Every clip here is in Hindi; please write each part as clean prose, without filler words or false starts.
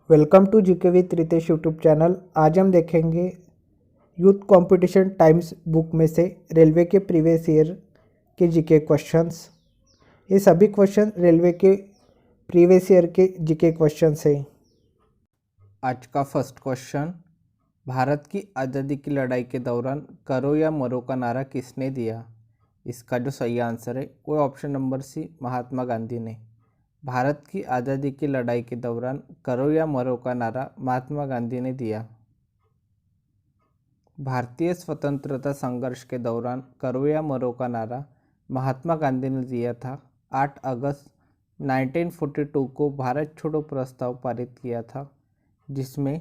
Welcome to GK with Ritesh YouTube channel. आज हम देखेंगे यूथ कंपटीशन टाइम्स बुक में से रेलवे के प्रीवियस ईयर के जीके क्वेश्चंस। ये सभी क्वेश्चन रेलवे के प्रीवियस ईयर के जीके क्वेश्चंस हैं। आज का फर्स्ट क्वेश्चन, भारत की आज़ादी की लड़ाई के दौरान करो या मरो का नारा किसने दिया? इसका जो सही आंसर है वो ऑप्शन नंबर सी, महात्मा गांधी ने। भारत की आज़ादी की लड़ाई के दौरान करो या मरो का नारा महात्मा गांधी ने दिया। भारतीय स्वतंत्रता संघर्ष के दौरान करो या मरो का नारा महात्मा गांधी ने दिया था। 8 अगस्त 1942 को भारत छोड़ो प्रस्ताव पारित किया था, जिसमें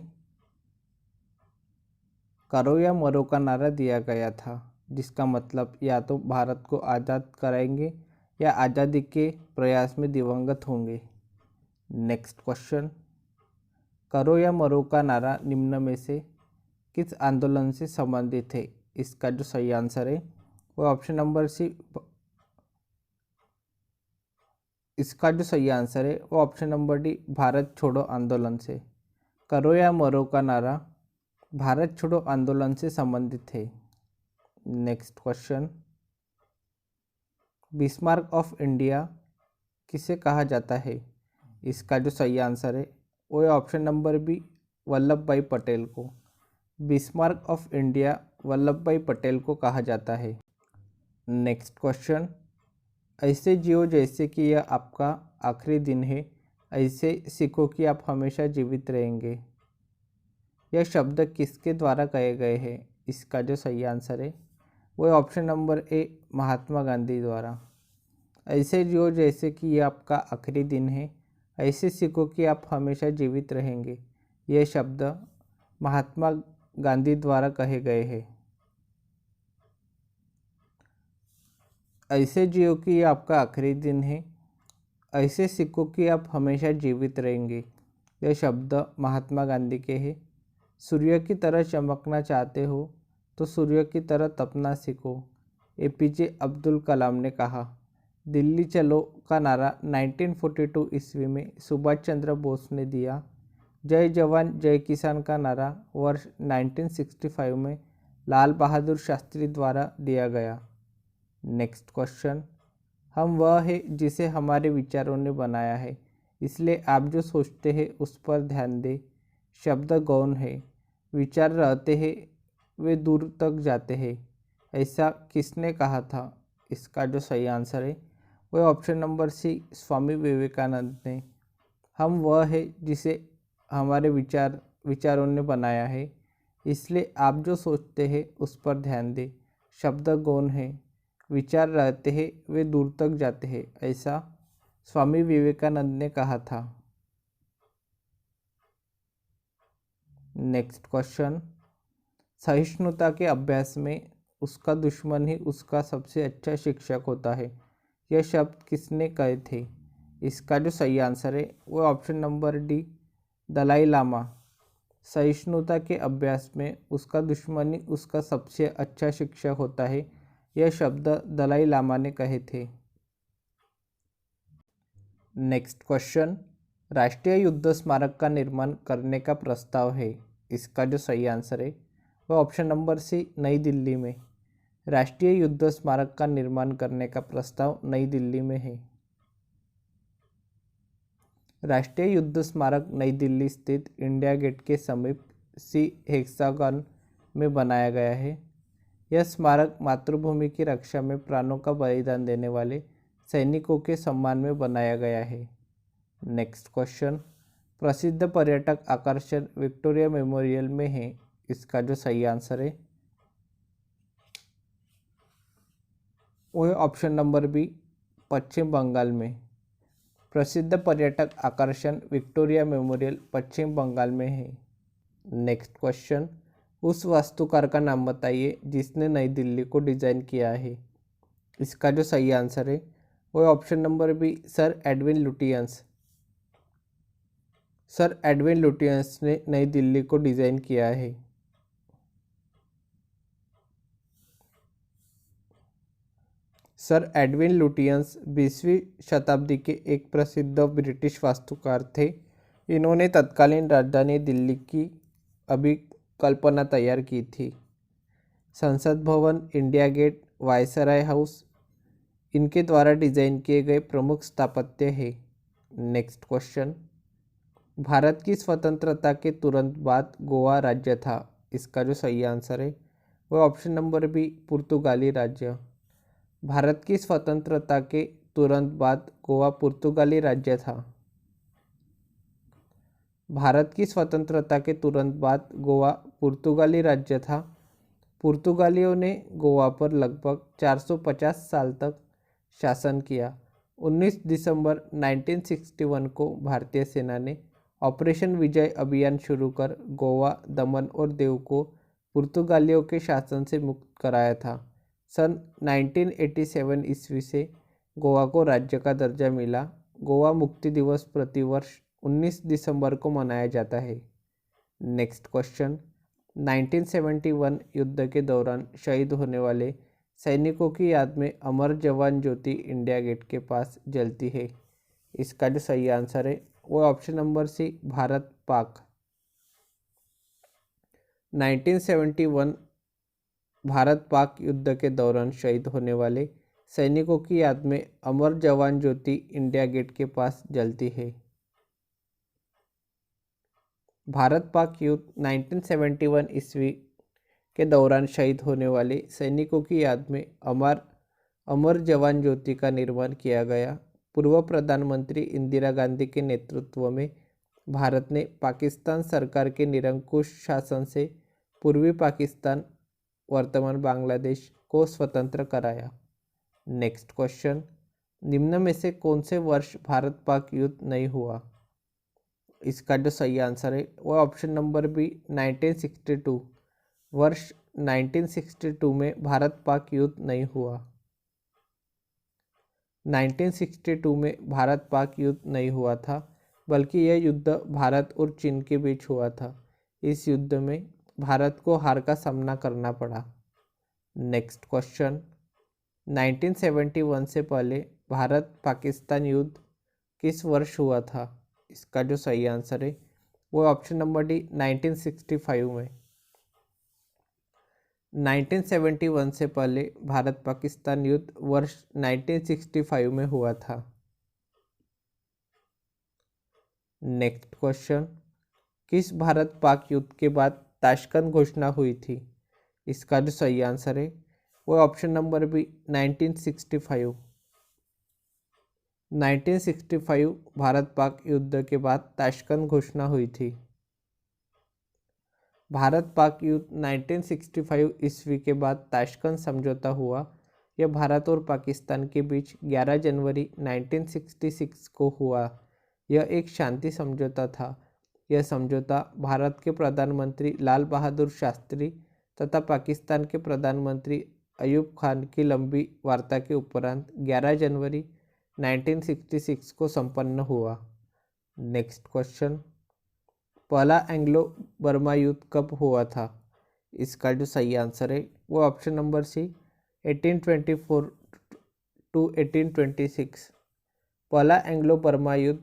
करो या मरो का नारा दिया गया था, जिसका मतलब या तो भारत को आज़ाद कराएंगे या आज़ादी के प्रयास में दिवंगत होंगे। नेक्स्ट क्वेश्चन, करो या मरो का नारा निम्न में से किस आंदोलन से संबंधित है? इसका जो सही आंसर है वो ऑप्शन नंबर सी, इसका जो सही आंसर है वो ऑप्शन नंबर डी, भारत छोड़ो आंदोलन से। करो या मरो का नारा भारत छोड़ो आंदोलन से संबंधित है। Next question, Bismarck of India किसे कहा जाता है? इसका जो सही आंसर है वो है ऑप्शन नंबर बी, वल्लभ भाई पटेल को। बिस्मार्क ऑफ इंडिया वल्लभ भाई पटेल को कहा जाता है। नेक्स्ट क्वेश्चन, ऐसे जियो जैसे कि यह आपका आखिरी दिन है, ऐसे सीखो कि आप हमेशा जीवित रहेंगे। यह शब्द किसके द्वारा कहे गए हैं? इसका जो सही आंसर है वो है option number A, Mahatma Gandhi द्वारा। ऐसे जियो जैसे कि यह आपका आखिरी दिन है, ऐसे सीखो कि आप हमेशा जीवित रहेंगे। यह शब्द महात्मा गांधी द्वारा कहे गए हैं। ऐसे जियो कि यह आपका आखिरी दिन है, ऐसे सीखो कि आप हमेशा जीवित रहेंगे। यह शब्द महात्मा गांधी के हैं। सूर्य की तरह चमकना चाहते हो तो सूर्य की तरह तपना सीखो, एपीजे अब्दुल कलाम ने कहा। दिल्ली चलो का नारा 1942 ईस्वी में सुभाष चंद्र बोस ने दिया। जय जवान जय किसान का नारा वर्ष 1965 में लाल बहादुर शास्त्री द्वारा दिया गया। नेक्स्ट क्वेश्चन, हम वह है जिसे हमारे विचारों ने बनाया है, इसलिए आप जो सोचते हैं उस पर ध्यान दें। शब्द गौण है। विचार रहते हैं वे दूर तक जाते हैं, ऐसा किसने कहा था? इसका जो सही आंसर है वह ऑप्शन नंबर सी, स्वामी विवेकानंद ने। हम वह है जिसे हमारे विचारों ने बनाया है, इसलिए आप जो सोचते हैं उस पर ध्यान दें। शब्द गौण है। विचार रहते हैं वे दूर तक जाते हैं, ऐसा स्वामी विवेकानंद ने कहा था। नेक्स्ट क्वेश्चन, सहिष्णुता के अभ्यास में उसका दुश्मन ही उसका सबसे अच्छा शिक्षक होता है, यह शब्द किसने कहे थे? इसका जो सही आंसर है वो option number D, Dalai Lama. सहिष्णुता के अभ्यास में उसका दुश्मन ही उसका सबसे अच्छा शिक्षक होता है, यह शब्द दलाई लामा ने कहे थे। नेक्स्ट क्वेश्चन, राष्ट्रीय युद्ध स्मारक का निर्माण करने का प्रस्ताव है, इसका जो सही आंसर है वह ऑप्शन नंबर सी, नई दिल्ली में। राष्ट्रीय युद्ध स्मारक का निर्माण करने का प्रस्ताव नई दिल्ली में है। राष्ट्रीय युद्ध स्मारक नई दिल्ली स्थित इंडिया गेट के समीप सी हेक्सागन में बनाया गया है। यह स्मारक मातृभूमि की रक्षा में प्राणों का बलिदान देने वाले सैनिकों के सम्मान में बनाया गया है। नेक्स्ट क्वेश्चन, प्रसिद्ध पर्यटक आकर्षण विक्टोरिया मेमोरियल में है, इसका जो सही आंसर है वो है ऑप्शन नंबर बी, पश्चिम बंगाल में। प्रसिद्ध पर्यटक आकर्षण विक्टोरिया मेमोरियल पश्चिम बंगाल में है। नेक्स्ट क्वेश्चन, उस वास्तुकार का नाम बताइए जिसने नई दिल्ली को डिज़ाइन किया है। इसका जो सही आंसर है वो है option number B, sir Edwin Lutyens. Sir Edwin Lutyens ने नई दिल्ली को डिज़ाइन किया है। सर एडविन लुटियंस 20वीं शताब्दी के एक प्रसिद्ध ब्रिटिश वास्तुकार थे। इन्होंने तत्कालीन राजधानी दिल्ली की अभिकल्पना तैयार की थी। संसद भवन, इंडिया गेट, वायसराय हाउस इनके द्वारा डिजाइन किए गए प्रमुख स्थापत्य है। नेक्स्ट क्वेश्चन, भारत की स्वतंत्रता के तुरंत बाद गोवा राज्य था। इसका जो सही आंसर है वो ऑप्शन नंबर बी, पुर्तगाली राज्य। भारत की स्वतंत्रता के तुरंत बाद गोवा पुर्तगाली राज्य था। भारत की स्वतंत्रता के तुरंत बाद गोवा पुर्तगाली राज्य था। पुर्तगालियों ने गोवा पर लगभग 450 साल तक शासन किया। 19 दिसंबर 1961 को भारतीय सेना ने ऑपरेशन विजय अभियान शुरू कर गोवा, दमन और दीव को पुर्तगालियों के शासन से मुक्त कराया था। सन 1987 ईस्वी से गोवा को राज्य का दर्जा मिला। गोवा मुक्ति दिवस प्रतिवर्ष 19 दिसंबर को मनाया जाता है। नेक्स्ट क्वेश्चन, 1971 युद्ध के दौरान शहीद होने वाले सैनिकों की याद में अमर जवान ज्योति इंडिया गेट के पास जलती है। इसका जो सही आंसर है वो ऑप्शन नंबर सी, भारत पाक। 1971 भारत पाक युद्ध के दौरान शहीद होने वाले सैनिकों की याद में अमर जवान ज्योति इंडिया गेट के पास जलती है। भारत पाक युद्ध 1971 ईस्वी के दौरान शहीद होने वाले सैनिकों की याद में अमर जवान ज्योति का निर्माण किया गया। पूर्व प्रधानमंत्री इंदिरा गांधी के नेतृत्व में भारत ने पाकिस्तान सरकार के निरंकुश शासन से पूर्वी पाकिस्तान, वर्तमान बांग्लादेश को स्वतंत्र कराया। नेक्स्ट क्वेश्चन, निम्न में से कौन से वर्ष भारत पाक युद्ध नहीं हुआ? इसका जो सही आंसर है वो ऑप्शन नंबर बी, 1962। वर्ष 1962 में भारत पाक युद्ध नहीं हुआ। 1962 में भारत पाक युद्ध नहीं हुआ था, बल्कि यह युद्ध भारत और चीन के बीच हुआ था। इस युद्ध में भारत को हार का सामना करना पड़ा। नेक्स्ट क्वेश्चन, 1971 से पहले भारत पाकिस्तान युद्ध किस वर्ष हुआ था? इसका जो सही आंसर है वो ऑप्शन नंबर डी, 1965 में। 1971 से पहले भारत पाकिस्तान युद्ध वर्ष 1965 में हुआ था। नेक्स्ट क्वेश्चन, किस भारत पाक युद्ध के बाद ताशकंद घोषणा हुई थी? इसका जो सही आंसर है वो option number B, 1965। 1965 Bharat Pak युद्ध के बाद ताशकंद घोषणा हुई थी। भारत पाक युद्ध 1965 ईस्वी के बाद ताशकंद समझौता हुआ। यह भारत और पाकिस्तान के बीच 11 जनवरी 1966 को हुआ। यह एक शांति समझौता था। यह समझौता भारत के प्रधानमंत्री लाल बहादुर शास्त्री तथा पाकिस्तान के प्रधानमंत्री अयूब खान की लंबी वार्ता के उपरांत 11 जनवरी 1966 को संपन्न हुआ। नेक्स्ट क्वेश्चन, पहला एंग्लो बर्मा युद्ध कब हुआ था? इसका जो सही आंसर है वो ऑप्शन नंबर सी, 1824 टू 1826। पहला एंग्लो बर्मा युद्ध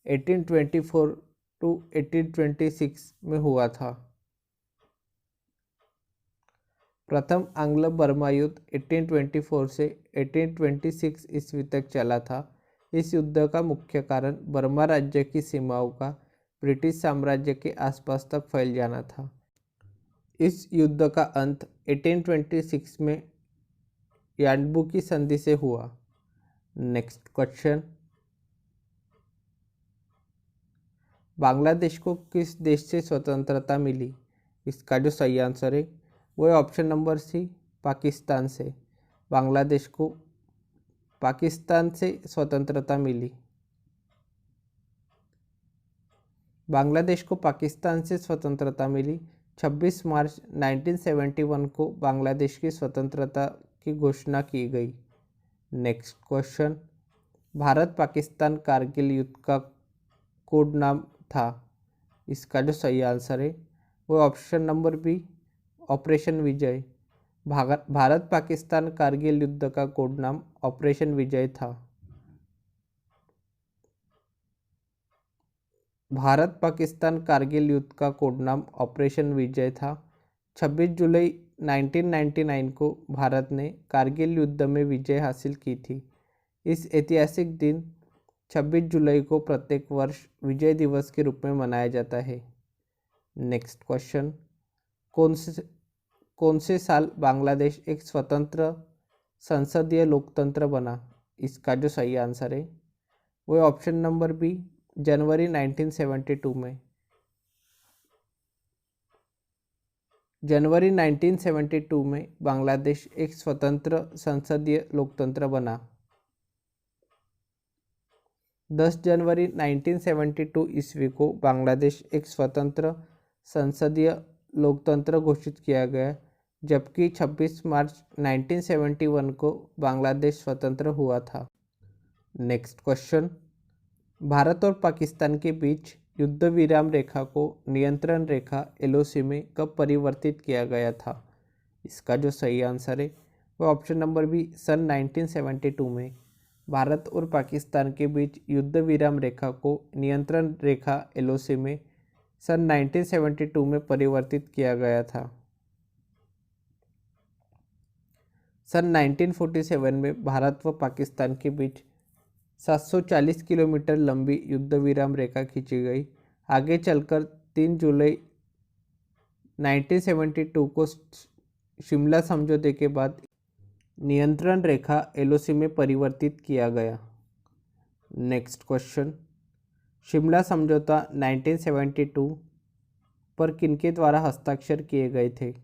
1824 टू 1826 में हुआ था। प्रथम आंग्ल बर्मा युद्ध 1824 से 1826 ईस्वी तक चला था। इस युद्ध का मुख्य कारण बर्मा राज्य की सीमाओं का ब्रिटिश साम्राज्य के आसपास तक फैल जाना था। इस युद्ध का अंत 1826 में यान्बू की संधि से हुआ। नेक्स्ट क्वेश्चन, बांग्लादेश को किस देश से स्वतंत्रता मिली? इसका जो सही आंसर है वो है ऑप्शन नंबर सी, पाकिस्तान से। बांग्लादेश को पाकिस्तान से स्वतंत्रता मिली। बांग्लादेश को पाकिस्तान से स्वतंत्रता मिली। 26 मार्च 1971 को बांग्लादेश की स्वतंत्रता की घोषणा की गई। नेक्स्ट क्वेश्चन, भारत पाकिस्तान कारगिल युद्ध का कोड नाम था। इसका जो सही आंसर है वो ऑप्शन नंबर बी, ऑपरेशन विजय। भारत पाकिस्तान कारगिल युद्ध का कोड नाम ऑपरेशन विजय था। भारत पाकिस्तान कारगिल युद्ध का कोड नाम ऑपरेशन विजय था। 26 जुलाई 1999 को भारत ने कारगिल युद्ध में विजय हासिल की थी। इस ऐतिहासिक दिन 26 जुलाई को प्रत्येक वर्ष विजय दिवस के रूप में मनाया जाता है। नेक्स्ट क्वेश्चन, कौन से साल बांग्लादेश एक स्वतंत्र संसदीय लोकतंत्र बना? इसका जो सही आंसर है वो है ऑप्शन नंबर बी, जनवरी 1972 में। जनवरी 1972 में बांग्लादेश एक स्वतंत्र संसदीय लोकतंत्र बना। 10 जनवरी 1972 ईस्वी को बांग्लादेश एक स्वतंत्र संसदीय लोकतंत्र घोषित किया गया, जबकि 26 मार्च 1971 को बांग्लादेश स्वतंत्र हुआ था। नेक्स्ट क्वेश्चन, भारत और पाकिस्तान के बीच युद्ध विराम रेखा को नियंत्रण रेखा LOC में कब परिवर्तित किया गया था? इसका जो सही आंसर है वो ऑप्शन नंबर बी, सन 1972 में। भारत और पाकिस्तान के बीच युद्ध विराम रेखा को नियंत्रण रेखा LOC में सन 1972 में परिवर्तित किया गया था। सन 1947 में भारत व पाकिस्तान के बीच 740 किलोमीटर लंबी युद्ध विराम रेखा खींची गई। आगे चलकर 3 जुलाई 1972 को शिमला समझौते के बाद नियंत्रण रेखा LOC में परिवर्तित किया गया। नेक्स्ट क्वेश्चन, शिमला समझौता 1972 पर किनके द्वारा हस्ताक्षर किए गए थे?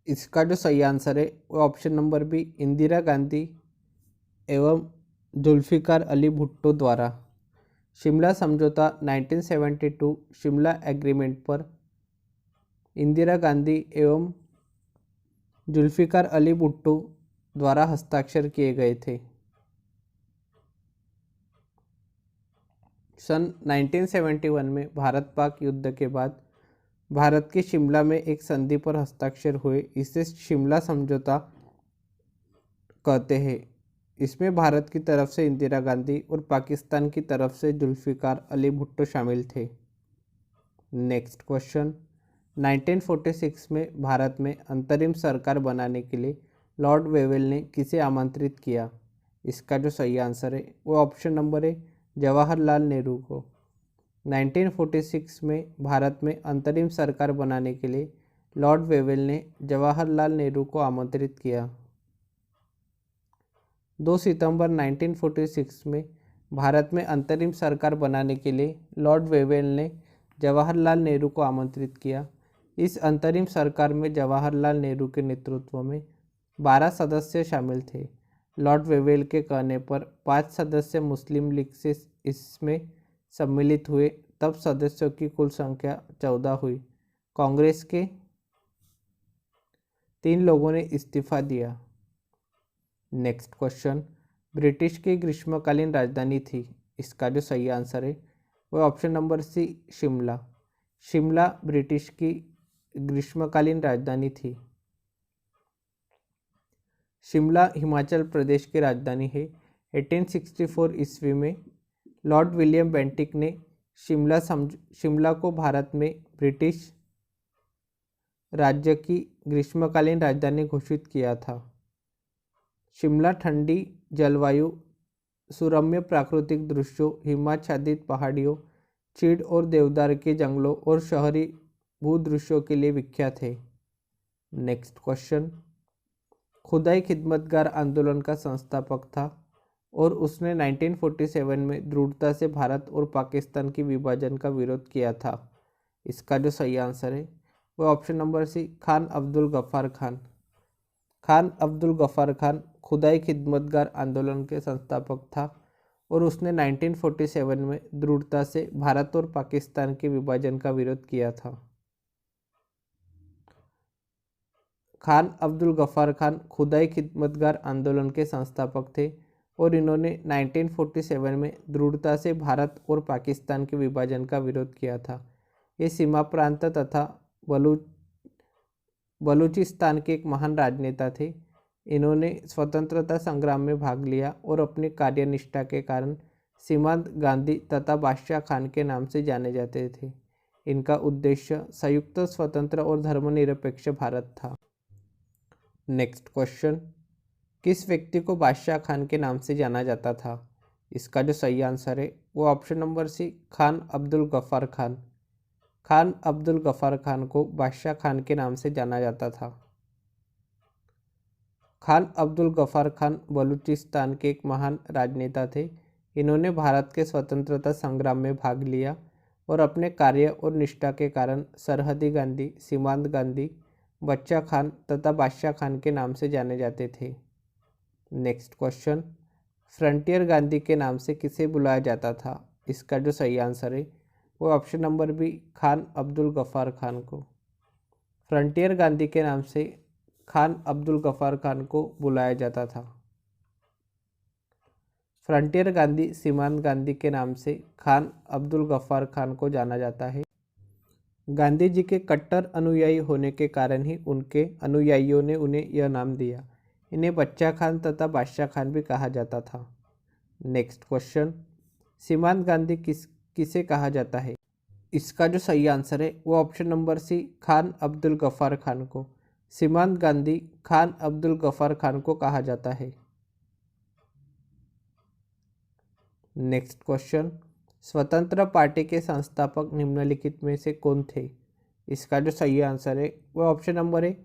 इसका जो सही आंसर है वो option number B, Indira Gandhi एवं जुल्फिकार अली भुट्टो द्वारा। शिमला समझौता 1972 शिमला एग्रीमेंट पर इंदिरा गांधी एवं जुल्फिकार अली भुट्टो द्वारा हस्ताक्षर किए गए थे। सन 1971 में भारत पाक युद्ध के बाद भारत के शिमला में एक संधि पर हस्ताक्षर हुए, इसे शिमला समझौता कहते हैं। इसमें भारत की तरफ से इंदिरा गांधी और पाकिस्तान की तरफ से जुल्फिकार अली भुट्टो शामिल थे। नेक्स्ट क्वेश्चन, 1946 में भारत में अंतरिम सरकार बनाने के लिए लॉर्ड वेवेल ने किसे आमंत्रित किया? इसका जो सही आंसर है वो ऑप्शन नंबर है, जवाहरलाल नेहरू को। 1946 में भारत में अंतरिम सरकार बनाने के लिए लॉर्ड वेवेल ने जवाहरलाल नेहरू को आमंत्रित किया। 2 सितंबर 1946 में भारत में अंतरिम सरकार बनाने के लिए लॉर्ड वेवेल ने जवाहरलाल नेहरू को आमंत्रित किया। इस अंतरिम सरकार में जवाहरलाल नेहरू के नेतृत्व में 12 सदस्य शामिल थे। लॉर्ड वेवेल के कहने पर 5 सदस्य मुस्लिम लीग से इसमें सम्मिलित हुए, तब सदस्यों की कुल संख्या 14 हुई। कांग्रेस के 3 लोगों ने इस्तीफा दिया। नेक्स्ट क्वेश्चन, ब्रिटिश की ग्रीष्मकालीन राजधानी थी? इसका जो सही आंसर है वो option number C, Shimla. Shimla British की ग्रीष्मकालीन राजधानी थी। शिमला हिमाचल प्रदेश की राजधानी है। 1864 ईस्वी में लॉर्ड विलियम बेंटिक ने शिमला को भारत में ब्रिटिश राज्य की ग्रीष्मकालीन राजधानी घोषित किया था। शिमला ठंडी जलवायु, सुरम्य प्राकृतिक दृश्यों, हिमाच्छादित पहाड़ियों, चीड़ और देवदार के जंगलों और शहरी भूदृश्यों के लिए विख्यात है। नेक्स्ट क्वेश्चन, खुदाई खिदमतगार आंदोलन का संस्थापक था और उसने 1947 में दृढ़ता से भारत और पाकिस्तान के विभाजन का विरोध किया था। इसका जो सही आंसर है वो option number C, Khan Abdul Ghaffar Khan. Khan Abdul Ghaffar Khan Khudai Khidmatgar आंदोलन के संस्थापक था और उसने 1947 में दृढ़ता से भारत और पाकिस्तान के विभाजन का विरोध किया था। खान अब्दुल गफ्फार खान खुदाई खिदमतगार आंदोलन के संस्थापक थे और इन्होंने 1947 में दृढ़ता से भारत और पाकिस्तान के विभाजन का विरोध किया था। ये सीमा प्रांत तथा बलूचिस्तान के एक महान राजनेता थे। इन्होंने स्वतंत्रता संग्राम में भाग लिया और अपनी कार्यनिष्ठा के कारण सीमांत गांधी तथा बादशाह खान के नाम से जाने जाते थे। इनका उद्देश्य संयुक्त, स्वतंत्र और धर्मनिरपेक्ष भारत था। नेक्स्ट क्वेश्चन, किस व्यक्ति को बादशाह खान के नाम से जाना जाता था? इसका जो सही आंसर है वो option number C, Khan Abdul Ghaffar Khan. Khan Abdul Ghaffar Khan को बादशाह खान के नाम से जाना जाता था। खान अब्दुल गफ्फार खान बलूचिस्तान के एक महान राजनेता थे। इन्होंने भारत के स्वतंत्रता संग्राम में भाग लिया और अपने कार्य और निष्ठा के कारण सरहदी गांधी, सीमांत गांधी, बच्चा खान तथा बादशाह खान के नाम से जाने जाते थे। नेक्स्ट क्वेश्चन, फ्रंटियर गांधी के नाम से किसे बुलाया जाता था? इसका जो सही आंसर है वो option number B, Khan Abdul Ghaffar Khan को। फ्रंटियर गांधी के नाम से खान अब्दुल गफ्फार खान को बुलाया जाता था। फ्रंटियर गांधी, सीमांत गांधी के नाम से खान अब्दुल गफ्फार खान को जाना जाता है। गांधी जी के कट्टर अनुयायी होने के कारण ही उनके अनुयायियों ने उन्हें यह नाम दिया। इन्हें बच्चा खान तथा बादशाह खान भी कहा जाता था। नेक्स्ट क्वेश्चन, सीमांत गांधी किसे कहा जाता है? इसका जो सही आंसर है वो option number C, Khan Abdul Ghaffar Khan को। सीमांत गांधी खान अब्दुल गफ्फार खान को कहा जाता है। नेक्स्ट क्वेश्चन, स्वतंत्र पार्टी के संस्थापक निम्नलिखित में से कौन थे? इसका जो सही आंसर है वो ऑप्शन नंबर है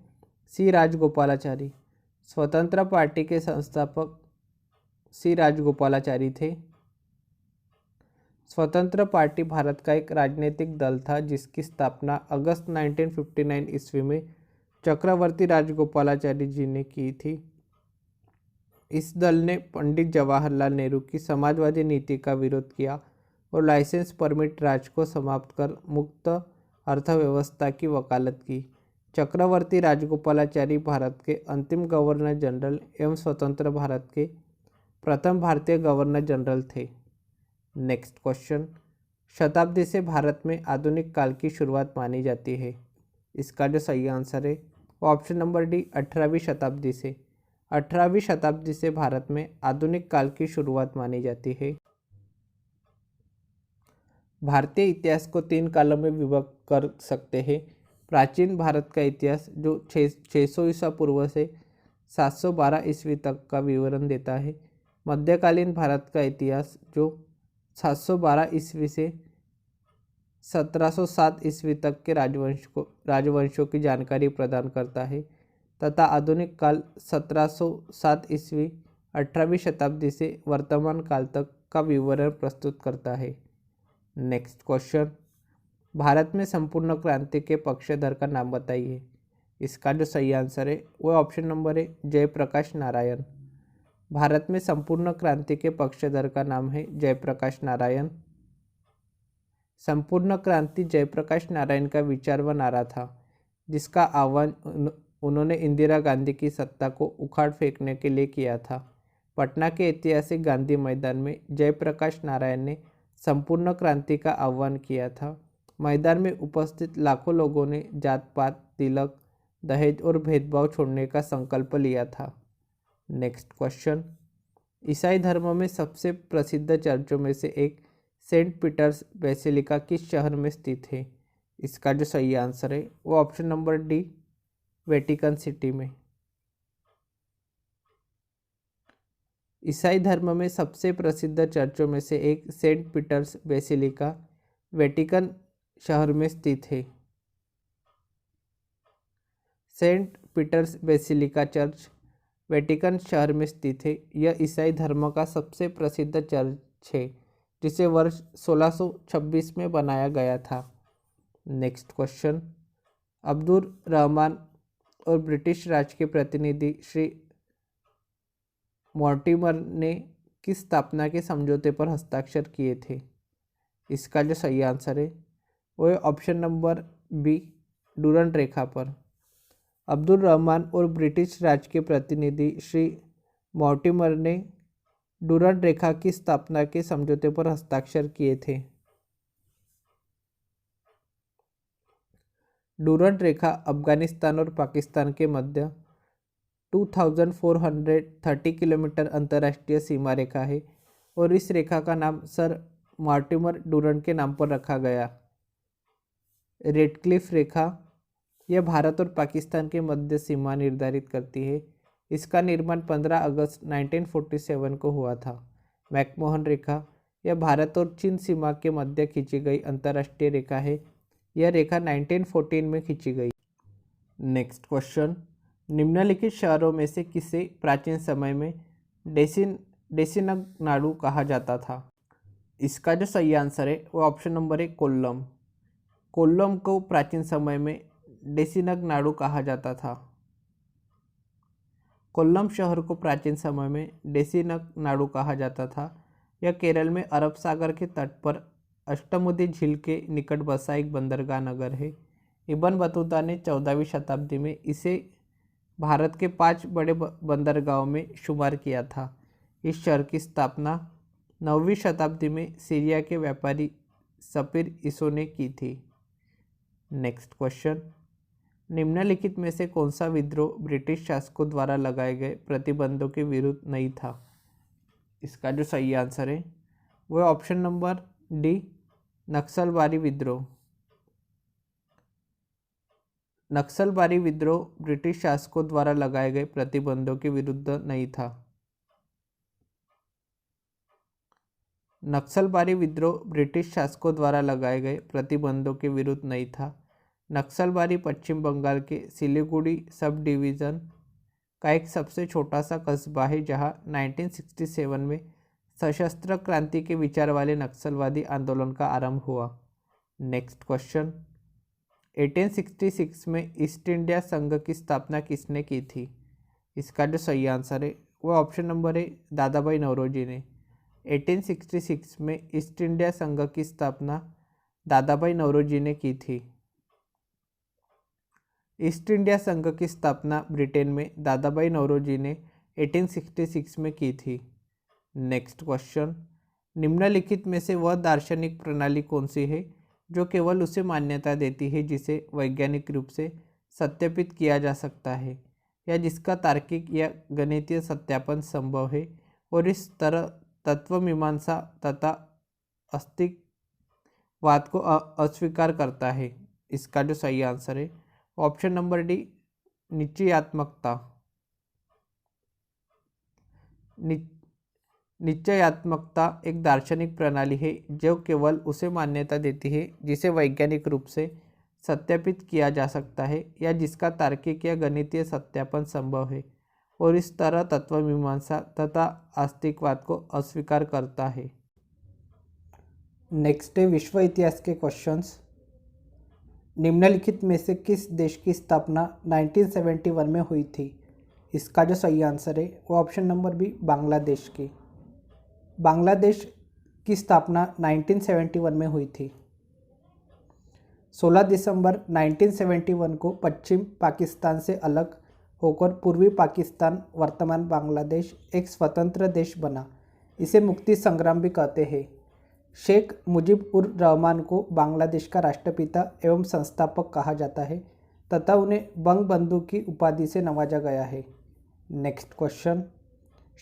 सी, राजगोपालाचारी। स्वतंत्र पार्टी के संस्थापक सी राजगोपालाचारी थे। स्वतंत्र पार्टी भारत का एक राजनीतिक दल था जिसकी स्थापना अगस्त 1959 ईस्वी में चक्रवर्ती राजगोपालाचारी जी ने की थी। इस दल ने पंडित जवाहरलाल नेहरू की समाजवादी नीति का विरोध किया और लाइसेंस परमिट राज को समाप्त कर मुक्त अर्थव्यवस्था की वकालत की। चक्रवर्ती राजगोपालाचारी भारत के अंतिम गवर्नर जनरल एवं स्वतंत्र भारत के प्रथम भारतीय गवर्नर जनरल थे। नेक्स्ट क्वेश्चन, शताब्दी से भारत में आधुनिक काल की शुरुआत मानी जाती है। इसका जो सही आंसर है वो ऑप्शन नंबर डी, 18वीं शताब्दी से। 18वीं शताब्दी से भारत में आधुनिक काल की शुरुआत मानी जाती है। भारतीय इतिहास को 3 कालों में विभक्त कर सकते हैं। प्राचीन भारत का इतिहास जो 600 ईसा पूर्व से 712 ईस्वी तक का विवरण देता है। मध्यकालीन भारत का इतिहास जो 712 ईस्वी से 1707 ईस्वी तक के राजवंशों की जानकारी प्रदान करता है तथा आधुनिक काल 1707 ईस्वी 18वीं शताब्दी से वर्तमान काल तक का विवरण प्रस्तुत करता है। नेक्स्ट क्वेश्चन, भारत में संपूर्ण क्रांति के पक्षधर का नाम बताइए। इसका जो सही आंसर है वो ऑप्शन नंबर है जयप्रकाश नारायण। भारत में संपूर्ण क्रांति के पक्षधर का नाम है जयप्रकाश नारायण। संपूर्ण क्रांति जयप्रकाश नारायण का विचार व नारा था जिसका आह्वान उन्होंने इंदिरा गांधी की सत्ता को उखाड़ फेंकने के लिए किया था। पटना के ऐतिहासिक गांधी मैदान में जयप्रकाश नारायण ने संपूर्ण क्रांति का आह्वान किया था। मैदान में उपस्थित लाखों लोगों ने जात पात, तिलक, दहेज और भेदभाव छोड़ने का संकल्प लिया था। नेक्स्ट क्वेश्चन, ईसाई धर्म में सबसे प्रसिद्ध चर्चों में से एक सेंट पीटर्स बेसिलिका किस शहर में स्थित है? इसका जो सही आंसर है वो option number D, Vatican city में। ईसाई धर्म में सबसे प्रसिद्ध चर्चों में से एक सेंट पीटर्स बेसिलिका वेटिकन शहर में स्थित है। Saint Peter's Basilica church Vatican शहर में स्थित है। यह ईसाई धर्म का सबसे प्रसिद्ध चर्च है जिसे वर्ष 1626 में बनाया गया था। नेक्स्ट क्वेश्चन, अब्दुल रहमान और ब्रिटिश राज के प्रतिनिधि श्री मॉर्टिमर ने किस स्थापना के समझौते पर हस्ताक्षर किए थे? इसका जो सही आंसर है वो ऑप्शन नंबर बी, डूरंट रेखा पर। अब्दुल रहमान और ब्रिटिश राज के प्रतिनिधि श्री मॉर्टिमर ने डूरंट रेखा की स्थापना के समझौते पर हस्ताक्षर किए थे। डूरंट रेखा अफगानिस्तान और पाकिस्तान के मध्य 2430 किलोमीटर अंतर्राष्ट्रीय सीमा रेखा है और इस रेखा का नाम सर मॉर्टिमर डुरंट के नाम पर रखा गया। रेडक्लिफ रेखा यह भारत और पाकिस्तान के मध्य सीमा निर्धारित करती है। इसका निर्माण 15 अगस्त 1947 को हुआ था। मैकमोहन रेखा यह भारत और चीन सीमा के मध्य खींची गई अंतर्राष्ट्रीय रेखा है। यह रेखा 1914 में खींची गई। नेक्स्ट क्वेश्चन, निम्नलिखित शहरों में से किसे प्राचीन समय में डेसिनगनाडु कहा जाता था? इसका जो सही आंसर है वो ऑप्शन नंबर है कोल्लम। कोल्लम को प्राचीन समय में डेसिनगनाडु कहा जाता था। कोल्लम शहर को प्राचीन समय में डेसिनगनाडु कहा जाता था। यह केरल में अरब सागर के तट पर अष्टमुदी झील के निकट बसा एक बंदरगाह नगर है। इब्न बतूता ने 14वीं शताब्दी में इसे भारत के 5 बड़े बंदरगाहों में शुमार किया था। इस शहर की स्थापना 9वीं शताब्दी में सीरिया के व्यापारी सफीर इसो ने की थी। नेक्स्ट क्वेश्चन, निम्नलिखित में से कौन सा विद्रोह ब्रिटिश शासकों द्वारा लगाए गए प्रतिबंधों के विरुद्ध नहीं था? इसका जो सही आंसर है वह ऑप्शन नंबर डी, नक्सलबारी विद्रोह। नक्सलबारी विद्रोह ब्रिटिश शासकों द्वारा लगाए गए प्रतिबंधों के विरुद्ध नहीं था। नक्सलबारी विद्रोह ब्रिटिश शासकों द्वारा लगाए गए प्रतिबंधों के विरुद्ध नहीं था। नक्सलबारी पश्चिम बंगाल के सिलीगुड़ी सब डिवीज़न का एक सबसे छोटा सा कस्बा है जहां 1967 में सशस्त्र क्रांति के विचार वाले नक्सलवादी आंदोलन का आरंभ हुआ। नेक्स्ट क्वेश्चन, 1866 में ईस्ट इंडिया संघ की स्थापना किसने की थी? इसका जो सही आंसर है वह ऑप्शन नंबर है दादाभाई नौरोजी ने। 1866 में ईस्ट इंडिया संघ की स्थापना दादाभाई नौरोजी ने की थी। ईस्ट इंडिया संघ की स्थापना ब्रिटेन में दादाभाई नौरोजी ने 1866 में की थी। नेक्स्ट क्वेश्चन, निम्नलिखित में से वह दार्शनिक प्रणाली कौन सी है जो केवल उसे मान्यता देती है जिसे वैज्ञानिक रूप से सत्यापित किया जा सकता है या जिसका तार्किक या गणितीय सत्यापन संभव है और इस तरह तत्वमीमांसा तथा अस्तित्ववाद को अस्वीकार करता है? इसका जो सही आंसर है ऑप्शन नंबर डी, निश्चयात्मकता। निश्चयात्मकता एक दार्शनिक प्रणाली है जो केवल उसे मान्यता देती है जिसे वैज्ञानिक रूप से सत्यापित किया जा सकता है या जिसका तार्किक या गणितीय सत्यापन संभव है और इस तरह तत्वमीमांसा तथा आस्तिकवाद को अस्वीकार करता है। नेक्स्ट है विश्व इतिहास के क्वेश्चंस। निम्नलिखित में से किस देश की स्थापना 1971 में हुई थी? इसका जो सही आंसर है वो ऑप्शन नंबर बी, बांग्लादेश की। बांग्लादेश की स्थापना 1971 में हुई थी। 16 दिसंबर 1971 को पश्चिम पाकिस्तान से अलग होकर पूर्वी पाकिस्तान वर्तमान बांग्लादेश एक स्वतंत्र देश बना। इसे मुक्ति संग्राम भी कहते हैं। शेख मुजीब उर रहमान को बांग्लादेश का राष्ट्रपिता एवं संस्थापक कहा जाता है तथा उन्हें बंग बंधु की उपाधि से नवाजा गया है। नेक्स्ट क्वेश्चन,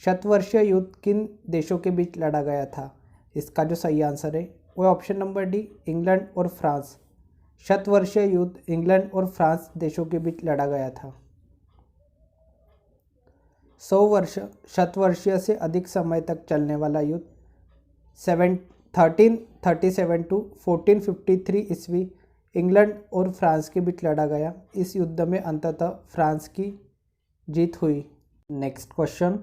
शतवर्षीय युद्ध किन देशों के बीच लड़ा गया था? इसका जो सही आंसर है वह ऑप्शन नंबर डी, इंग्लैंड और फ्रांस। शतवर्षीय युद्ध इंग्लैंड और फ्रांस देशों के बीच लड़ा गया था। 100 शतवर्षीय से अधिक समय तक चलने वाला युद्ध 1337 टू 1453 ईस्वी इंग्लैंड और फ्रांस के बीच लड़ा गया। इस युद्ध में अंततः फ्रांस की जीत हुई। नेक्स्ट क्वेश्चन,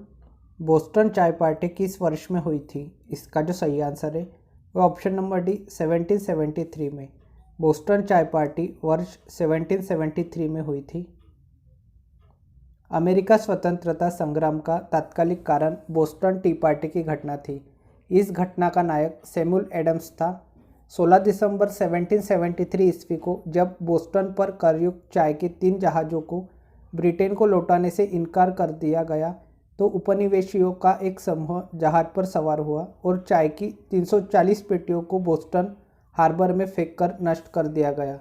बोस्टन चाय पार्टी किस वर्ष में हुई थी? इसका जो सही आंसर है वह ऑप्शन नंबर डी, 1773 में। बोस्टन चाय पार्टी वर्ष 1773 में हुई थी। अमेरिका स्वतंत्रता संग्राम का तात्कालिक कारण बोस्टन टी पार्टी की घटना थी। इस घटना का नायक सैमुअल एडम्स था। 16 दिसंबर 1773 ईस्वी को जब बोस्टन पर करयुक्त चाय के 3 जहाज़ों को ब्रिटेन को लौटाने से इनकार कर दिया गया तो उपनिवेशियों का एक समूह जहाज़ पर सवार हुआ और चाय की 340 पेटियों को बोस्टन हार्बर में फेंककर नष्ट कर दिया गया।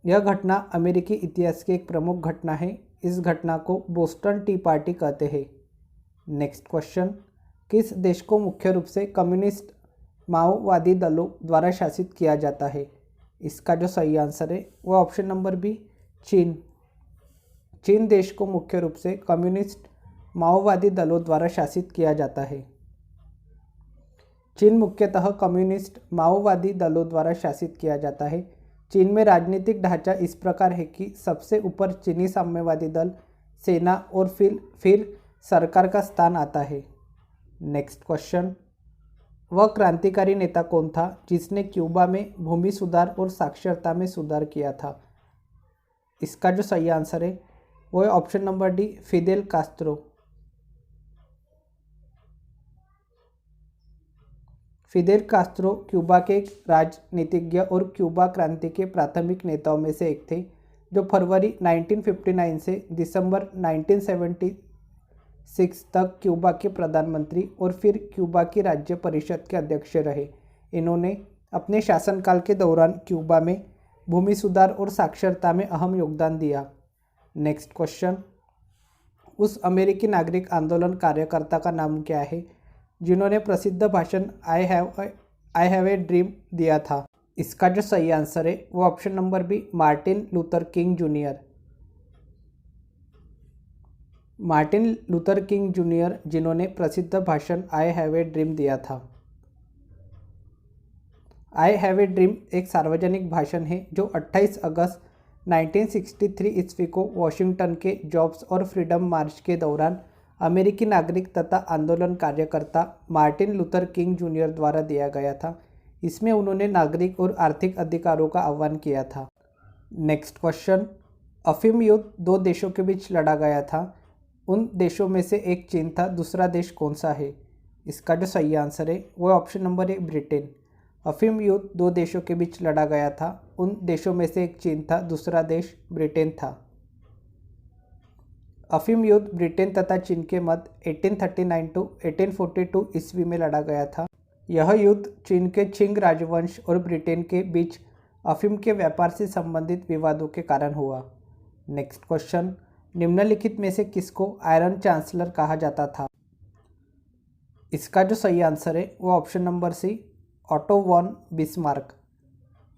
यह घटना अमेरिकी इतिहास की एक प्रमुख घटना है। इस घटना को बोस्टन टी पार्टी कहते हैं। नेक्स्ट क्वेश्चन, किस देश को मुख्य रूप से कम्युनिस्ट माओवादी दलों द्वारा शासित किया जाता है? इसका जो सही आंसर है वो ऑप्शन नंबर बी, चीन। चीन देश को मुख्य रूप से कम्युनिस्ट माओवादी दलों द्वारा शासित किया जाता है। चीन मुख्यतः कम्युनिस्ट माओवादी दलों द्वारा शासित किया जाता है। चीन में राजनीतिक ढांचा इस प्रकार है कि सबसे ऊपर चीनी साम्यवादी दल, सेना और फिर सरकार का स्थान आता है। नेक्स्ट क्वेश्चन, वह क्रांतिकारी नेता कौन था जिसने क्यूबा में भूमि सुधार और साक्षरता में सुधार किया था? इसका जो सही आंसर है वो है option number D, Fidel Castro. Fidel Castro Cuba के एक राजनीतिज्ञ और क्यूबा क्रांति के प्राथमिक नेताओं में से एक थे, जो फरवरी 1959 से दिसंबर 1976 तक क्यूबा के प्रधानमंत्री और फिर क्यूबा की राज्य परिषद के अध्यक्ष रहे। इन्होंने अपने शासनकाल के दौरान क्यूबा में भूमि सुधार और साक्षरता में अहम योगदान दिया। नेक्स्ट क्वेश्चन, उस अमेरिकी नागरिक आंदोलन कार्यकर्ता का नाम क्या है जिन्होंने प्रसिद्ध भाषण आई हैव ए ड्रीम दिया था? इसका जो सही आंसर है वो option number B, Martin Luther King Junior. Martin Luther King Junior जिन्होंने प्रसिद्ध भाषण आई हैव ए ड्रीम दिया था। आई हैव ए ड्रीम एक सार्वजनिक भाषण है जो 28 अगस्त 1963 ईस्वी को वॉशिंगटन के जॉब्स और फ्रीडम मार्च के दौरान अमेरिकी नागरिक तथा आंदोलन कार्यकर्ता मार्टिन लूथर किंग जूनियर द्वारा दिया गया था। इसमें उन्होंने नागरिक और आर्थिक अधिकारों का आह्वान किया था। नेक्स्ट क्वेश्चन, अफीम युद्ध दो देशों के बीच लड़ा गया था। उन देशों में से एक चीन था, दूसरा देश कौन सा है? इसका जो सही आंसर है वो ऑप्शन नंबर ए, ब्रिटेन। अफीम युद्ध दो देशों के बीच लड़ा गया था। उन देशों में से एक चीन था, दूसरा देश ब्रिटेन था। अफीम युद्ध ब्रिटेन तथा चीन के मध्य 1839 टू 1842 ईस्वी में लड़ा गया था। यह युद्ध चीन के छिंग राजवंश और ब्रिटेन के बीच अफीम के व्यापार से संबंधित विवादों के कारण हुआ। नेक्स्ट क्वेश्चन, निम्नलिखित में से किसको आयरन चांसलर कहा जाता था? इसका जो सही आंसर है वो option number C, Otto von Bismarck.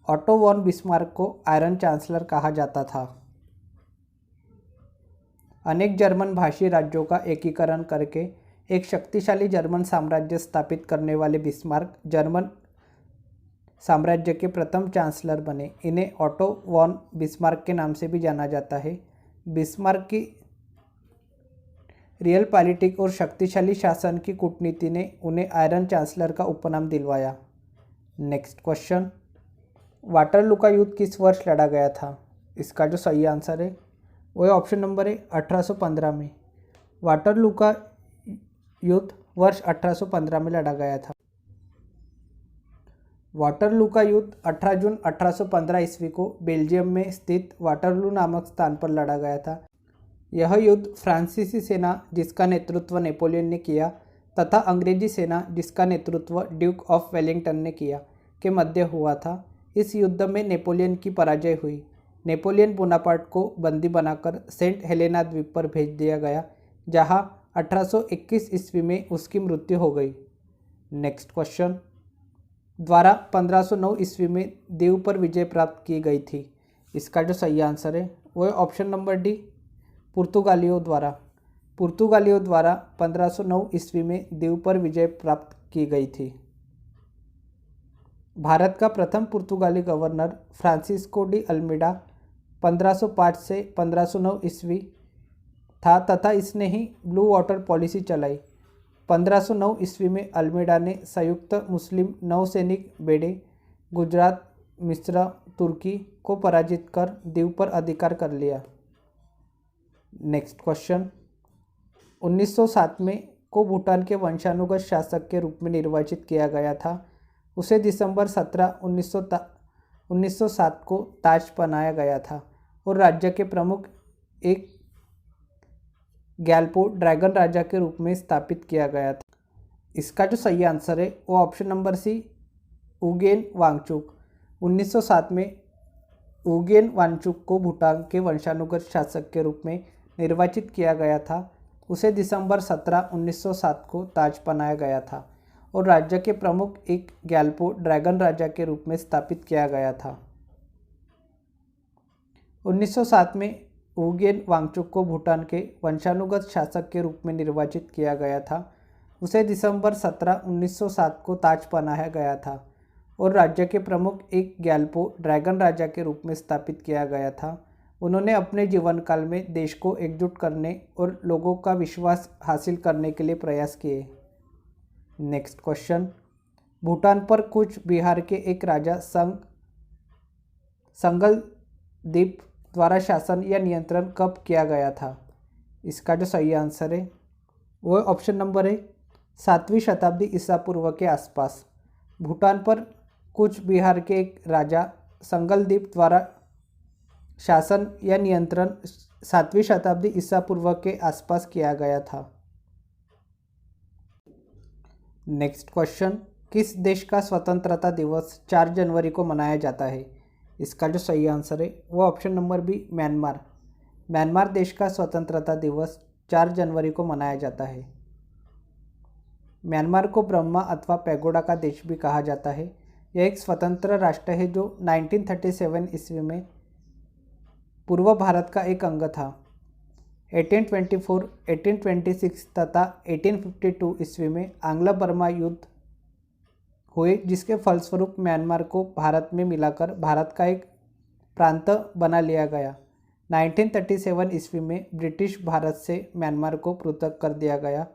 Otto von Bismarck को आयरन चांसलर कहा जाता था। अनेक जर्मन भाषी राज्यों का एकीकरण करके एक शक्तिशाली जर्मन साम्राज्य स्थापित करने वाले बिस्मार्क जर्मन साम्राज्य के प्रथम चांसलर बने। इन्हें ऑटो वॉन बिस्मार्क के नाम से भी जाना जाता है। बिस्मार्क की रियल पॉलिटिक और शक्तिशाली शासन की कूटनीति ने उन्हें आयरन चांसलर का उपनाम दिलवाया। नेक्स्ट क्वेश्चन, वाटरलू का युद्ध किस वर्ष लड़ा गया था? इसका जो सही आंसर है वो है ऑप्शन नंबर है, 1815 में। वाटरलू का युद्ध वर्ष 1815 में लड़ा गया था। वाटरलू का युद्ध 18 जून 1815 ईस्वी को बेल्जियम में स्थित वाटरलू नामक स्थान पर लड़ा गया था। यह युद्ध फ्रांसीसी सेना जिसका नेतृत्व नेपोलियन ने किया तथा अंग्रेजी सेना जिसका नेतृत्व ड्यूक ऑफ वेलिंगटन ने किया के मध्य हुआ था। इस युद्ध में नेपोलियन की पराजय हुई। नेपोलियन बोनापार्ट को बंदी बनाकर सेंट हेलेना द्वीप पर भेज दिया गया, जहां 1821 ईस्वी में उसकी मृत्यु हो गई। नेक्स्ट क्वेश्चन, द्वारा 1509 ईस्वी में दीव पर विजय प्राप्त की गई थी। इसका जो सही आंसर है वो है ऑप्शन नंबर डी, पुर्तगालियों द्वारा। पुर्तगालियों द्वारा 1509 ईस्वी में दीव पर विजय प्राप्त की गई थी। भारत का प्रथम पुर्तगाली गवर्नर फ्रांसिस्को डी अल्मीडा 1505 से 1509 ईस्वी था तथा इसने ही ब्लू वाटर पॉलिसी चलाई। 1509 ईस्वी में अल्मीडा ने संयुक्त मुस्लिम नौसैनिक बेड़े गुजरात, मिस्र, तुर्की को पराजित कर दीव पर अधिकार कर लिया। नेक्स्ट क्वेश्चन, 1907 में को भूटान के वंशानुगत शासक के रूप में निर्वाचित किया गया था। उसे दिसंबर 17, 1907 को ताज पहनाया गया था और राज्य के प्रमुख एक ग्याल्पो ड्रैगन राजा के रूप में स्थापित किया गया था। इसका जो सही आंसर है वो ऑप्शन नंबर सी, उगेन वांगचुक। 1907 में उगेन वांगचुक को भूटान के वंशानुगत शासक के रूप में निर्वाचित किया गया था उसे दिसंबर 17, 1907 को ताज पहनाया गया था और राज्य के प्रमुख एक ग्याल्पो ड्रैगन राजा के रूप में स्थापित किया गया था। 1907 में वुगेन वांगचुक को भूटान के वंशानुगत शासक के रूप में निर्वाचित किया गया था। उसे दिसंबर 17, 1907 को ताज पहनाया गया था और राज्य के प्रमुख एक ग्याल्पो ड्रैगन राजा के रूप में स्थापित किया गया था। उन्होंने अपने जीवन काल में देश को एकजुट करने और लोगों का विश्वास हासिल करने के लिए प्रयास किए। नेक्स्ट क्वेश्चन, भूटान पर कूच बिहार के एक राजा संगल द्वीप द्वारा शासन या नियंत्रण कब किया गया था? इसका जो सही आंसर है वो ऑप्शन नंबर है 7वीं शताब्दी ईसा पूर्व के आसपास। भूटान पर कूच बिहार के एक राजा संगल द्वीप द्वारा शासन या नियंत्रण 7वीं शताब्दी ईसा पूर्व के आसपास किया गया था। नेक्स्ट क्वेश्चन, किस देश का स्वतंत्रता दिवस 4 जनवरी को मनाया जाता है? इसका जो सही आंसर है वो option number B Myanmar. Myanmar देश का स्वतंत्रता दिवस 4 जनवरी को मनाया जाता है। म्यांमार को ब्रह्मा अथवा पैगोडा का देश भी कहा जाता है। यह एक स्वतंत्र राष्ट्र है जो 1937 ईस्वी में पूर्व भारत का एक अंग था। 1824, 1826 तथा 1852 ईस्वी में आंग्ल बर्मा युद्ध हुए, जिसके फलस्वरूप म्यांमार को भारत में मिलाकर भारत का एक प्रांत बना लिया गया। 1937 ईस्वी में ब्रिटिश भारत से म्यांमार को पृथक कर दिया गया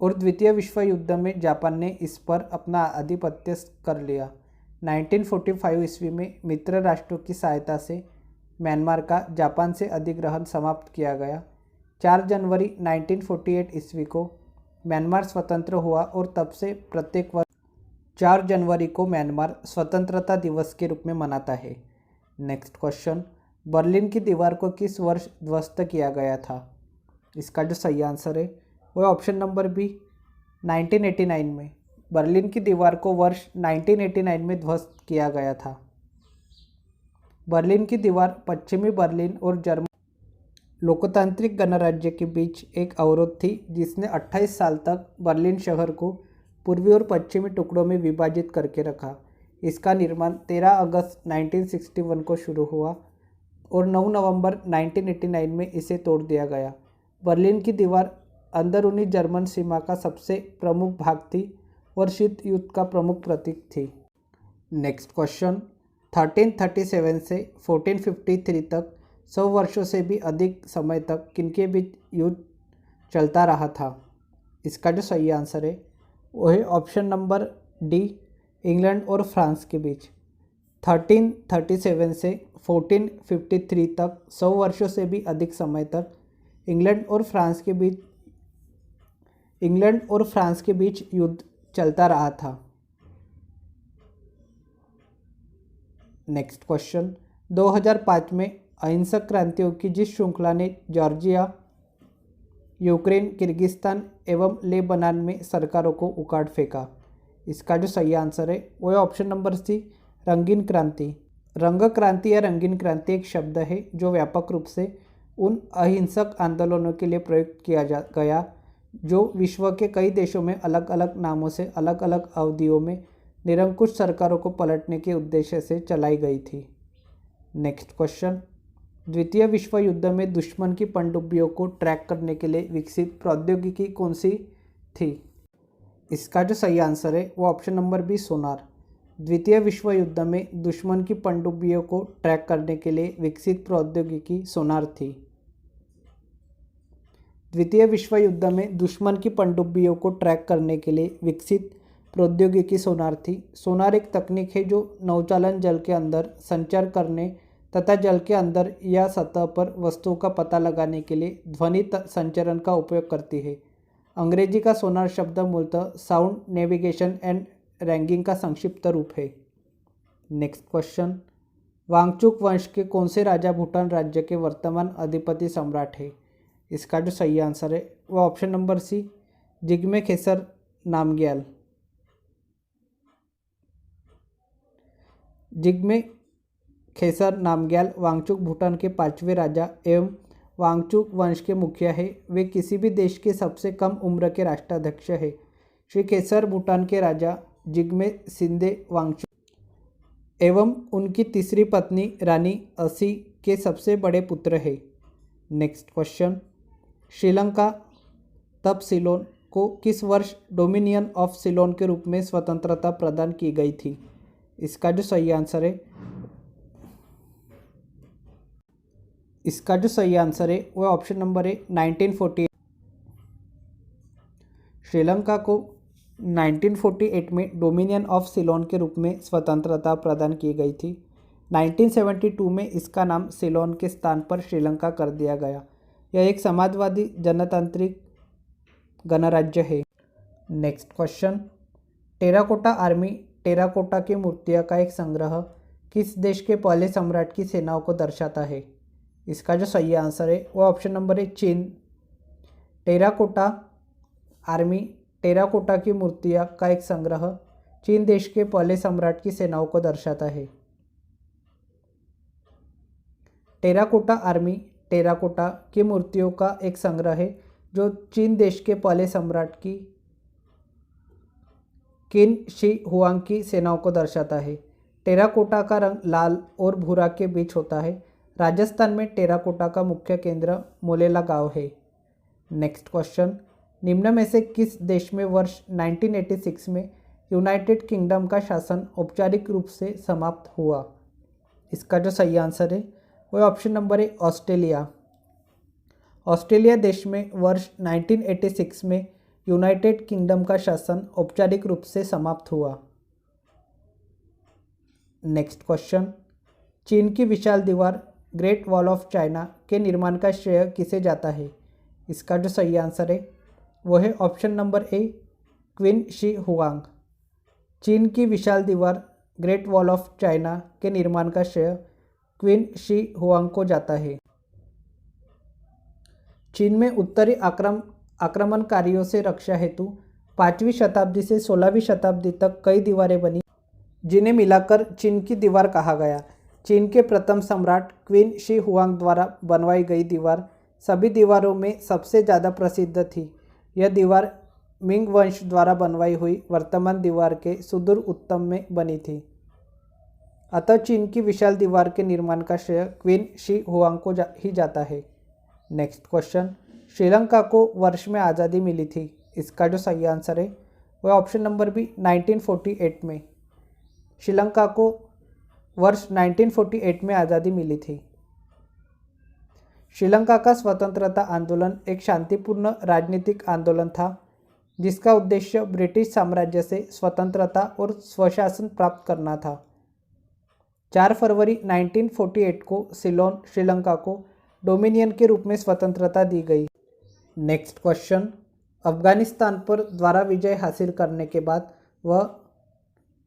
और द्वितीय विश्व युद्ध में जापान ने इस पर अपना आधिपत्य कर लिया। 1945 ईस्वी में मित्र राष्ट्रों की सहायता से म्यांमार का जापान से अधिग्रहण समाप्त किया गया। 4 जनवरी 1948 ईस्वी को म्यांमार स्वतंत्र हुआ और तब से प्रत्येक वर्ष 4 जनवरी को म्यांमार स्वतंत्रता दिवस के रूप में मनाता है। नेक्स्ट क्वेश्चन, बर्लिन की दीवार को किस वर्ष ध्वस्त किया गया था? इसका जो सही आंसर है वो ऑप्शन नंबर बी 1989 में। बर्लिन की दीवार को वर्ष 1989 में ध्वस्त किया गया था। बर्लिन की दीवार पश्चिमी बर्लिन और जर्मन लोकतांत्रिक गणराज्य के बीच एक अवरोध थी, जिसने 28 साल तक बर्लिन शहर को पूर्वी और पश्चिमी टुकड़ों में विभाजित करके रखा। इसका निर्माण 13 अगस्त 1961 को शुरू हुआ और 9 नवंबर 1989 में इसे तोड़ दिया गया। बर्लिन की दीवार अंदरूनी जर्मन सीमा का सबसे प्रमुख भाग थी और शीत युद्ध का प्रमुख प्रतीक थी। नेक्स्ट क्वेश्चन, 1337 से 1453 तक 100 वर्षों से भी अधिक समय तक किनके बीच युद्ध चलता रहा था? इसका जो सही आंसर है वो है ऑप्शन नंबर डी, इंग्लैंड और फ्रांस के बीच। 1337 से 1453 तक 100 वर्षों से भी अधिक समय तक इंग्लैंड और फ्रांस के बीच युद्ध चलता रहा था। नेक्स्ट क्वेश्चन, 2005 में अहिंसक क्रांतियों की जिस श्रृंखला ने जॉर्जिया, यूक्रेन, किर्गिस्तान एवं लेबनान में सरकारों को उखाड़ फेंका, इसका जो सही आंसर है वो है ऑप्शन नंबर सी, रंगीन क्रांति। रंग क्रांति या रंगीन क्रांति एक शब्द है जो व्यापक रूप से उन अहिंसक आंदोलनों के लिए प्रयुक्त किया गया जो विश्व के कई देशों में अलग अलग नामों से अलग अलग अवधियों में निरंकुश सरकारों को पलटने के उद्देश्य से चलाई गई थी। नेक्स्ट क्वेश्चन, द्वितीय विश्व युद्ध में दुश्मन की पनडुब्बियों को ट्रैक करने के लिए विकसित प्रौद्योगिकी कौन सी थी? इसका जो सही आंसर है वो ऑप्शन नंबर बी, सोनार। द्वितीय विश्व युद्ध में दुश्मन की पनडुब्बियों को ट्रैक करने के लिए विकसित प्रौद्योगिकी सोनार थी। द्वितीय विश्व युद्ध में दुश्मन की पनडुब्बियों को ट्रैक करने के लिए विकसित प्रौद्योगिकी सोनार थी। सोनार एक तकनीक है जो नौचालन जल के अंदर संचार करने तथा जल के अंदर या सतह पर वस्तुओं का पता लगाने के लिए ध्वनि संचरण का उपयोग करती है। अंग्रेजी का सोनार शब्द मूलतः साउंड नेविगेशन एंड रैंगिंग का संक्षिप्त रूप है। नेक्स्ट क्वेश्चन, वांगचुक वंश के कौन से राजा भूटान राज्य के वर्तमान अधिपति सम्राट है? इसका जो सही आंसर है वो option number C, Jigme Khesar Namgyel. Jigme Khesar Namgyel Wangchuck Bhutan के 5वें राजा एवं वांगचुक वंश के मुखिया है। वे किसी भी देश के सबसे कम उम्र के राष्ट्राध्यक्ष है। श्री केसर भूटान के राजा जिग्मे सिंधे वांगचुक एवं उनकी तीसरी पत्नी रानी असी के सबसे बड़े पुत्र है। नेक्स्ट क्वेश्चन, श्रीलंका तब सिलोन को किस वर्ष डोमिनियन ऑफ सिलोन के रूप में स्वतंत्रता प्रदान की गई थी? इसका जो सही आंसर है वह ऑप्शन नंबर है 1948। श्रीलंका को 1948 में डोमिनियन ऑफ सिलोन के रूप में स्वतंत्रता प्रदान की गई थी। 1972 में इसका नाम सिलोन के स्थान पर श्रीलंका कर दिया गया। यह एक समाजवादी जनतांत्रिक गणराज्य है। Next question, terracotta army terracotta की मूर्तियाँ का एक संग्रह किस देश के पहले सम्राट की सेनाओं को दर्शाता है? इसका जो सही आंसर है वो ऑप्शन नंबर है चीन। टेराकोटा आर्मी टेराकोटा की मूर्तियाँ का एक संग्रह चीन देश के पहले सम्राट की सेनाओं को दर्शाता है। टेराकोटा आर्मी टेराकोटा की मूर्तियों का एक संग्रह है जो चीन देश के पहले सम्राट की किन शी हुआंग की सेनाओं को दर्शाता है। टेराकोटा का रंग लाल और भूरा के बीच होता है। राजस्थान में टेराकोटा का मुख्य केंद्र मोलेला गांव है। नेक्स्ट क्वेश्चन, निम्न में से किस देश में वर्ष 1986 में यूनाइटेड किंगडम का शासन औपचारिक रूप से समाप्त हुआ? इसका जो सही आंसर है वह ऑप्शन नंबर है ऑस्ट्रेलिया। ऑस्ट्रेलिया देश में वर्ष 1986 में यूनाइटेड किंगडम का शासन औपचारिक रूप से समाप्त हुआ। नेक्स्ट क्वेश्चन, चीन की विशाल दीवार ग्रेट वॉल ऑफ चाइना के निर्माण का श्रेय किसे जाता है? इसका जो सही आंसर है वो है option number A queen she Huang. चीन की विशाल दीवार ग्रेट वॉल ऑफ चाइना के निर्माण का श्रेय क्वीन शी हुआंग को जाता है। चीन में उत्तरी आक्रमणकारियों से रक्षा हेतु 5वीं शताब्दी से 16वीं शताब्दी तक कई दीवारें बनी, जिन्हें मिलाकर चीन की दीवार कहा गया। चीन के प्रथम सम्राट क्वीन शी हुआंग द्वारा बनवाई गई दीवार सभी दीवारों में सबसे ज़्यादा प्रसिद्ध थी। यह दीवार मिंग वंश द्वारा बनवाई हुई वर्तमान दीवार के सुदूर उत्तम में बनी थी। अतः चीन की विशाल दीवार के निर्माण का श्रेय क्वीन शी हुआंग को ही जाता है। नेक्स्ट क्वेश्चन, श्रीलंका को वर्ष में आज़ादी मिली थी? इसका जो सही आंसर है वह ऑप्शन नंबर बी 1948 में। श्रीलंका को वर्ष 1948 में आज़ादी मिली थी। श्रीलंका का स्वतंत्रता आंदोलन एक शांतिपूर्ण राजनीतिक आंदोलन था जिसका उद्देश्य ब्रिटिश साम्राज्य से स्वतंत्रता और स्वशासन प्राप्त करना था। 4 फरवरी 1948 को सिलोन श्रीलंका को डोमिनियन के रूप में स्वतंत्रता दी गई। नेक्स्ट क्वेश्चन, अफगानिस्तान पर द्वारा विजय हासिल करने के बाद वह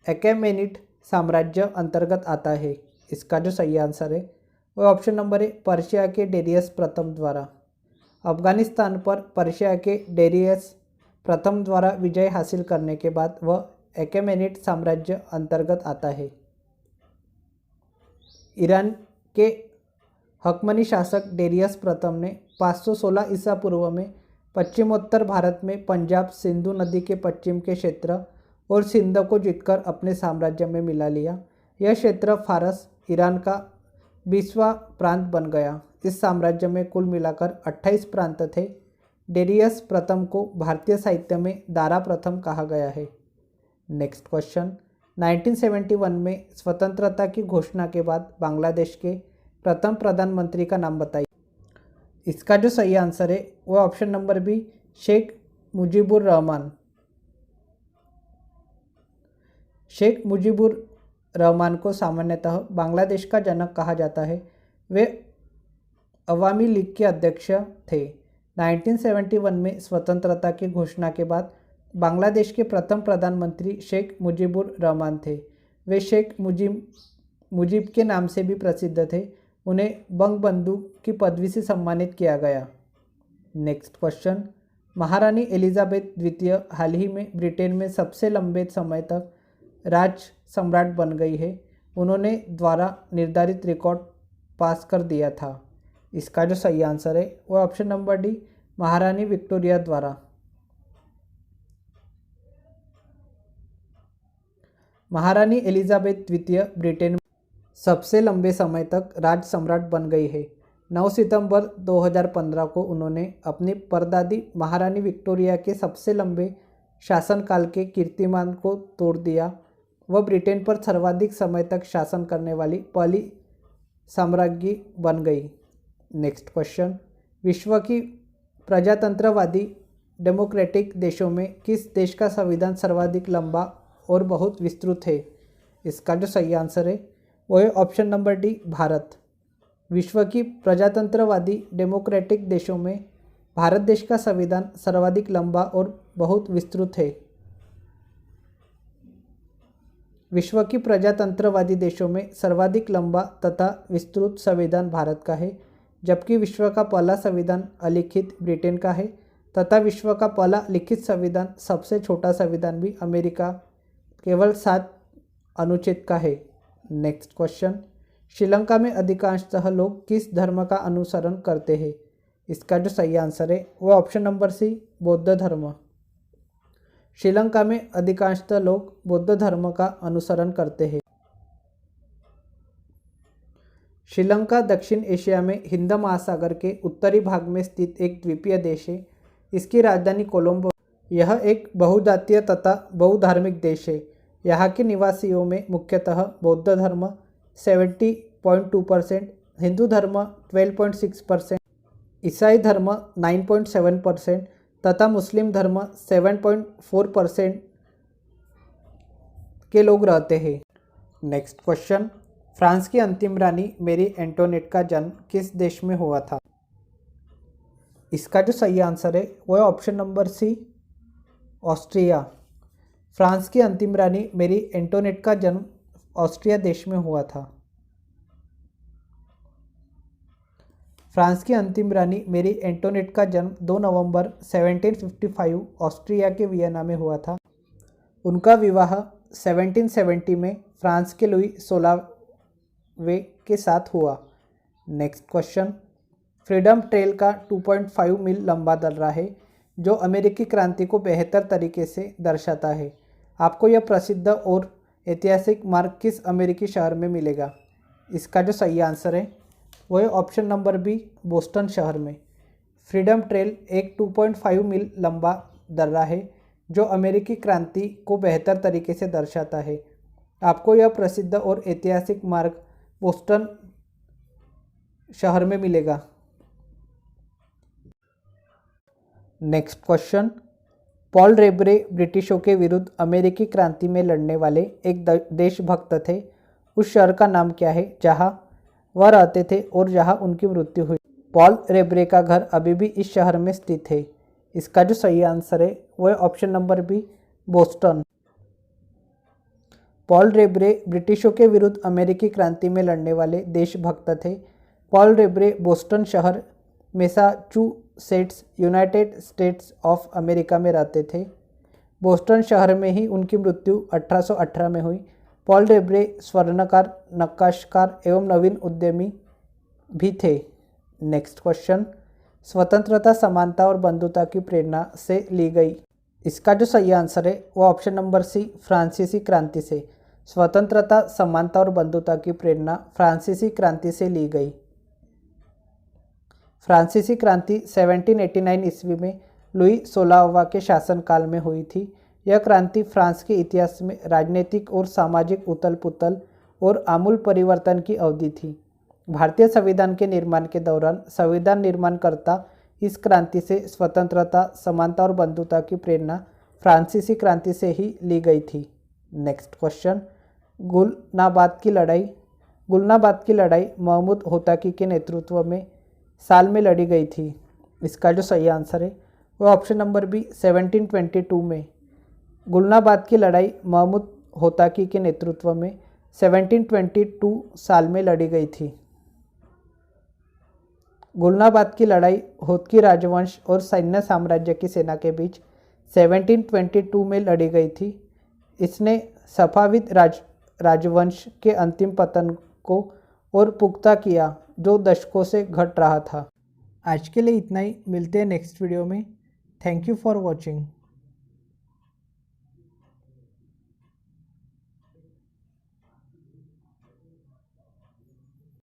अकेमेनिड साम्राज्य अंतर्गत आता है। इसका जो सही आंसर है वह ऑप्शन नंबर है पर्शिया के डेरियस प्रथम द्वारा। अफगानिस्तान पर पर्शिया के डेरियस प्रथम द्वारा विजय हासिल करने के बाद वह अकेमेनिड साम्राज्य अंतर्गत आता है। ईरान के हकमनी शासक डेरियस प्रथम ने 516 ईसा पूर्व में पश्चिमोत्तर भारत में पंजाब सिंधु नदी के पश्चिम के क्षेत्र और सिंध को जीतकर अपने साम्राज्य में मिला लिया। यह क्षेत्र फारस ईरान का 20वां प्रांत बन गया। इस साम्राज्य में कुल मिलाकर 28 प्रांत थे। डेरियस प्रथम को भारतीय साहित्य में दारा प्रथम कहा गया है। नेक्स्ट क्वेश्चन, 1971 में स्वतंत्रता की घोषणा के बाद बांग्लादेश के प्रथम प्रधानमंत्री का नाम बताइए। इसका जो सही आंसर है वह option number B Sheikh Mujibur Rahman. Sheikh Mujibur Rahman को सामान्यतः बांग्लादेश का जनक कहा जाता है। वे अवामी लीग के अध्यक्ष थे। 1971 में स्वतंत्रता की घोषणा के बाद बांग्लादेश के प्रथम प्रधानमंत्री शेख मुजीबुर रहमान थे। वे शेख मुजीब के नाम से भी प्रसिद्ध थे। उन्हें बंगबंधु की पदवी से सम्मानित किया गया। नेक्स्ट क्वेश्चन, महारानी एलिजाबेथ द्वितीय हाल ही में ब्रिटेन में सबसे लंबे समय तक राज सम्राट बन गई है। उन्होंने द्वारा निर्धारित रिकॉर्ड पास कर दिया था। इसका जो सही आंसर है वो ऑप्शन नंबर डी, महारानी विक्टोरिया द्वारा। महारानी एलिजाबेथ द्वितीय ब्रिटेन में सबसे लंबे समय तक राज सम्राट बन गई है। 9 सितंबर 2015 को उन्होंने अपनी परदादी महारानी विक्टोरिया के सबसे लंबे शासनकाल के कीर्तिमान को तोड़ दिया। वह ब्रिटेन पर सर्वाधिक समय तक शासन करने वाली पहली साम्राज्ञी बन गई। नेक्स्ट क्वेश्चन, विश्व की प्रजातंत्रवादी डेमोक्रेटिक देशों में किस देश का संविधान सर्वाधिक लंबा और बहुत विस्तृत है? इसका जो सही आंसर है वो है ऑप्शन नंबर डी, भारत। विश्व की प्रजातंत्रवादी डेमोक्रेटिक देशों में भारत देश का संविधान सर्वाधिक लंबा और बहुत विस्तृत है। विश्व की प्रजातंत्रवादी देशों में सर्वाधिक लंबा तथा विस्तृत संविधान भारत का है, जबकि विश्व का पहला संविधान अलिखित ब्रिटेन का है तथा विश्व का पहला लिखित संविधान सबसे छोटा संविधान भी अमेरिका केवल 7 अनुच्छेद का है। नेक्स्ट क्वेश्चन, श्रीलंका में अधिकांशतः लोग किस धर्म का अनुसरण करते हैं? इसका जो सही आंसर है वो ऑप्शन नंबर सी, बौद्ध धर्म। श्रीलंका में अधिकांशतः लोग बौद्ध धर्म का अनुसरण करते हैं। श्रीलंका दक्षिण एशिया में हिंद महासागर के उत्तरी भाग में स्थित एक द्वीपीय देश है। इसकी राजधानी कोलंबो। यह एक बहुजातीय तथा बहुधार्मिक देश है। यहाँ के निवासियों में मुख्यतः बौद्ध धर्म 70.2%, हिंदू धर्म 12.6%, ईसाई धर्म 9.7% तथा मुस्लिम धर्म 7.4% के लोग रहते हैं। नेक्स्ट क्वेश्चन, फ्रांस की अंतिम रानी मैरी एंटोनेट का जन्म किस देश में हुआ था? इसका जो सही आंसर है वो है option number C, Austria. France की अंतिम रानी मैरी एंटोनेट का जन्म ऑस्ट्रिया देश में हुआ था। फ्रांस की अंतिम रानी मैरी एंटोनेट का जन्म 2 नवंबर 1755 ऑस्ट्रिया के वियना में हुआ था। उनका विवाह 1770 में फ्रांस के लुई 16वें के साथ हुआ। नेक्स्ट क्वेश्चन, फ्रीडम ट्रेल का 2.5 मील लंबा दर्रा है जो अमेरिकी क्रांति को बेहतर तरीके से दर्शाता है। आपको यह प्रसिद्ध और ऐतिहासिक मार्ग किस अमेरिकी शहर में मिलेगा? इसका जो सही आंसर है वो है ऑप्शन नंबर बी, बोस्टन शहर में। फ्रीडम ट्रेल एक 2.5 मील लंबा दर्रा है जो अमेरिकी क्रांति को बेहतर तरीके से दर्शाता है। आपको यह प्रसिद्ध और ऐतिहासिक मार्ग बोस्टन शहर में मिलेगा। नेक्स्ट क्वेश्चन, पॉल रेब्रे ब्रिटिशों के विरुद्ध अमेरिकी क्रांति में लड़ने वाले एक देशभक्त थे। उस शहर का नाम क्या है जहां वह रहते थे और जहां उनकी मृत्यु हुई? पॉल रेब्रे का घर अभी भी इस शहर में स्थित है। इसका जो सही आंसर है वो है option number B, Boston. Paul रेब्रे ब्रिटिशों के विरुद्ध अमेरिकी क्रांति में लड़ने वाले देशभक्त थे। पॉल रेब्रे बोस्टन शहर, Massachusetts, United states of America में रहते थे। बोस्टन शहर में ही उनकी मृत्यु 1818 में हुई। पॉल रेब्रे स्वर्णकार, नक्काशकार एवं नवीन उद्यमी भी थे। नेक्स्ट क्वेश्चन, स्वतंत्रता, समानता और बंधुता की प्रेरणा से ली गई? इसका जो सही आंसर है वो ऑप्शन नंबर सी, फ्रांसीसी क्रांति से। स्वतंत्रता, समानता और बंधुता की प्रेरणा फ्रांसीसी क्रांति से ली गई। फ्रांसीसी क्रांति 1789 ईस्वी में लुई 16वां के शासनकाल में हुई थी। यह क्रांति फ्रांस के इतिहास में राजनीतिक और सामाजिक उथल पुथल और आमूल परिवर्तन की अवधि थी। भारतीय संविधान के निर्माण के दौरान संविधान निर्माणकर्ता इस क्रांति से स्वतंत्रता, समानता और बंधुता की प्रेरणा फ्रांसीसी क्रांति से ही ली गई थी। नेक्स्ट क्वेश्चन, गुलनाबाद की लड़ाई महमूद होताकी के नेतृत्व में साल में लड़ी गई थी? इसका जो सही आंसर है वो ऑप्शन नंबर बी, 1722 में। गुलनाबाद की लड़ाई महमूद होताकी के नेतृत्व में 1722 साल में लड़ी गई थी। गुलनाबाद की लड़ाई होतकी राजवंश और सैन्य साम्राज्य की सेना के बीच 1722 में लड़ी गई थी। इसने सफाविद राजवंश के अंतिम पतन को और पुख्ता किया। जो दशकों से घट रहा था। आज के लिए इतना ही, मिलते हैं नेक्स्ट वीडियो में। Thank you for watching.